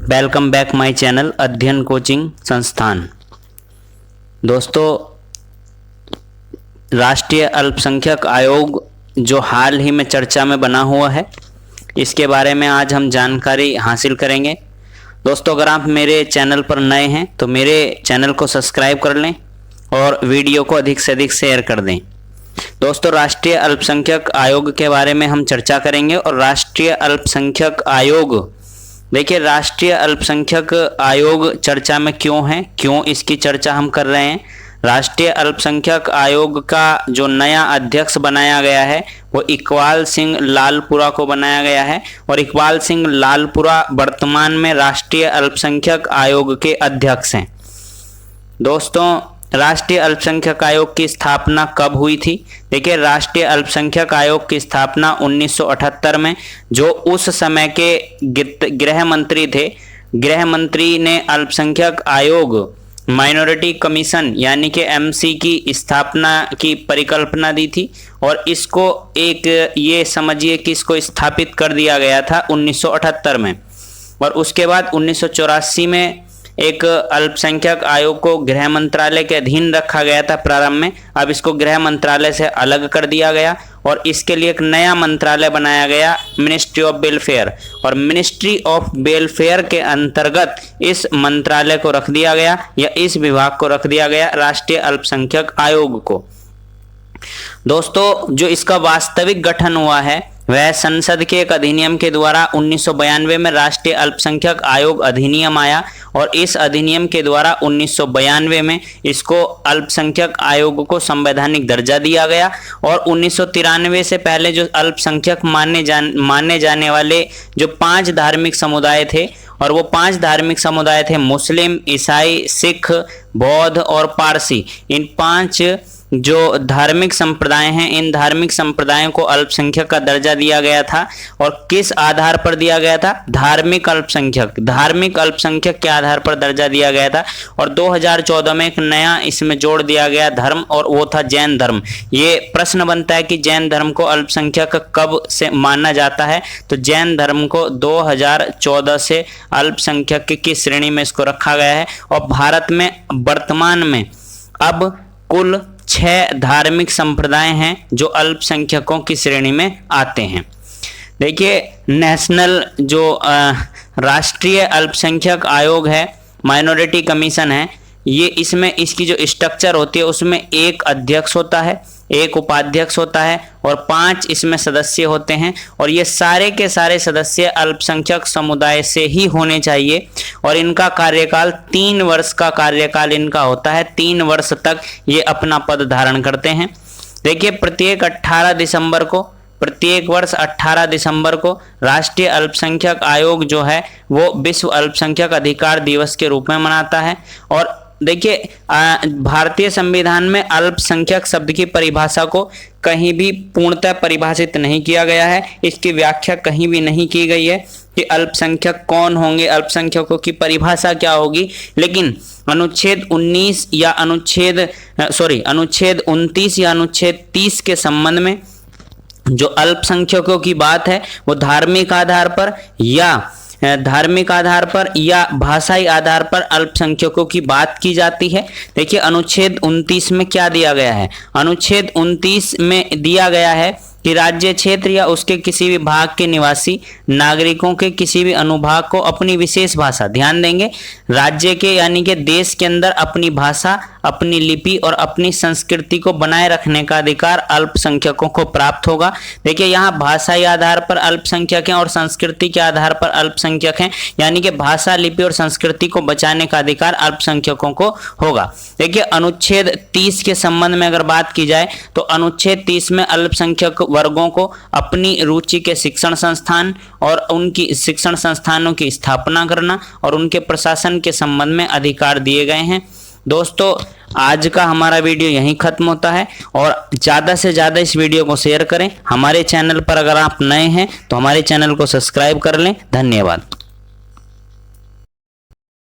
Welcome back my channel अध्ययन coaching संस्थान। दोस्तों, राष्ट्रीय अल्पसंख्यक आयोग जो हाल ही में चर्चा में बना हुआ है, इसके बारे में आज हम जानकारी हासिल करेंगे। दोस्तों, अगर आप मेरे चैनल पर नए हैं तो मेरे चैनल को सब्सक्राइब कर लें और वीडियो को अधिक से अधिक शेयर कर दें। दोस्तों, राष्ट्रीय अल्पसंख्यक आयोग के बारे में हम चर्चा करेंगे। और राष्ट्रीय अल्पसंख्यक आयोग, देखिए, राष्ट्रीय अल्पसंख्यक आयोग चर्चा में क्यों है, क्यों इसकी चर्चा हम कर रहे हैं। राष्ट्रीय अल्पसंख्यक आयोग का जो नया अध्यक्ष बनाया गया है वो इकबाल सिंह लालपुरा को बनाया गया है। और इकबाल सिंह लालपुरा वर्तमान में राष्ट्रीय अल्पसंख्यक आयोग के अध्यक्ष हैं। दोस्तों, राष्ट्रीय अल्पसंख्यक आयोग की स्थापना कब हुई थी? देखिए, राष्ट्रीय अल्पसंख्यक आयोग की स्थापना 1978 में, जो उस समय के गृह मंत्री थे, गृह मंत्री ने अल्पसंख्यक आयोग माइनॉरिटी कमीशन यानी कि एमसी की स्थापना की परिकल्पना दी थी। और इसको ये समझिए कि इसको स्थापित कर दिया गया था 1978 में। और उसके बाद 1984 में एक अल्पसंख्यक आयोग को गृह मंत्रालय के अधीन रखा गया था प्रारंभ में। अब इसको गृह मंत्रालय से अलग कर दिया गया और इसके लिए एक नया मंत्रालय बनाया गया, मिनिस्ट्री ऑफ वेलफेयर। और मिनिस्ट्री ऑफ वेलफेयर के अंतर्गत इस मंत्रालय को रख दिया गया या इस विभाग को रख दिया गया, राष्ट्रीय अल्पसंख्यक आयोग को। दोस्तों, जो इसका वास्तविक गठन हुआ है वह संसद के एक अधिनियम के द्वारा 1992 में राष्ट्रीय अल्पसंख्यक आयोग अधिनियम आया। और इस अधिनियम के द्वारा 1992 में इसको अल्पसंख्यक आयोग को संवैधानिक दर्जा दिया गया। और 1993 से पहले जो अल्पसंख्यक माने जाने वाले जो 5 धार्मिक समुदाय थे, और वो 5 धार्मिक समुदाय थे मुस्लिम, ईसाई, सिख, बौद्ध और पारसी। इन 5 जो धार्मिक संप्रदाय हैं, इन धार्मिक संप्रदायों को अल्पसंख्यक का दर्जा दिया गया था। और किस आधार पर दिया गया था? धार्मिक अल्पसंख्यक के आधार पर दर्जा दिया गया था। और 2014 में एक नया इसमें जोड़ दिया गया धर्म, और वो था जैन धर्म। ये प्रश्न बनता है कि जैन धर्म को अल्पसंख्यक कब से माना जाता है? तो जैन धर्म को 2014 से अल्पसंख्यक की श्रेणी में इसको रखा गया है। और भारत में वर्तमान में अब कुल 6 धार्मिक संप्रदाय हैं जो अल्पसंख्यकों की श्रेणी में आते हैं। देखिए, नेशनल जो राष्ट्रीय अल्पसंख्यक आयोग है, माइनॉरिटी कमीशन है, ये इसमें इसकी जो स्ट्रक्चर होती है उसमें एक अध्यक्ष होता है, एक उपाध्यक्ष होता है और 5 इसमें सदस्य होते हैं। और ये सारे के सारे सदस्य अल्पसंख्यक समुदाय से ही होने चाहिए। और इनका कार्यकाल 3 वर्ष का कार्यकाल इनका होता है। 3 वर्ष तक ये अपना पद धारण करते हैं। देखिए, प्रत्येक वर्ष 18 दिसंबर को राष्ट्रीय अल्पसंख्यक आयोग जो है वो विश्व अल्पसंख्यक अधिकार दिवस के रूप में मनाता है। और देखिए, भारतीय संविधान में अल्पसंख्यक शब्द की परिभाषा को कहीं भी पूर्णतः परिभाषित नहीं किया गया है। इसकी व्याख्या कहीं भी नहीं की गई है कि अल्पसंख्यक कौन होंगे, अल्पसंख्यकों की परिभाषा क्या होगी। लेकिन अनुच्छेद 29 या अनुच्छेद 30 के संबंध में जो अल्पसंख्यकों की बात है वो धार्मिक आधार पर या भाषाई आधार पर अल्पसंख्यकों की बात की जाती है। देखिए, अनुच्छेद 29 में क्या दिया गया है? अनुच्छेद 29 में दिया गया है कि राज्य क्षेत्र या उसके किसी भी भाग के निवासी नागरिकों के किसी भी अनुभाग को अपनी विशेष भाषा, ध्यान देंगे, राज्य के यानी कि देश के अंदर अपनी भाषा, अपनी लिपि और अपनी संस्कृति को बनाए रखने का अधिकार अल्पसंख्यकों को प्राप्त होगा। देखिए, यहाँ भाषाई आधार पर अल्पसंख्यक हैं और संस्कृति के आधार पर अल्पसंख्यक हैं, यानी कि भाषा, लिपि और संस्कृति को बचाने का अधिकार अल्पसंख्यकों को होगा। देखिए, अनुच्छेद 30 के संबंध में अगर बात की जाए तो अनुच्छेद 30 में अल्पसंख्यक वर्गों को अपनी रुचि के शिक्षण संस्थान और उनकी शिक्षण संस्थानों की स्थापना करना और उनके प्रशासन के संबंध में अधिकार दिए गए हैं। दोस्तों, आज का हमारा वीडियो यहीं खत्म होता है। और ज़्यादा से ज़्यादा इस वीडियो को शेयर करें। हमारे चैनल पर अगर आप नए हैं तो हमारे चैनल को सब्सक्राइब कर लें। धन्यवाद।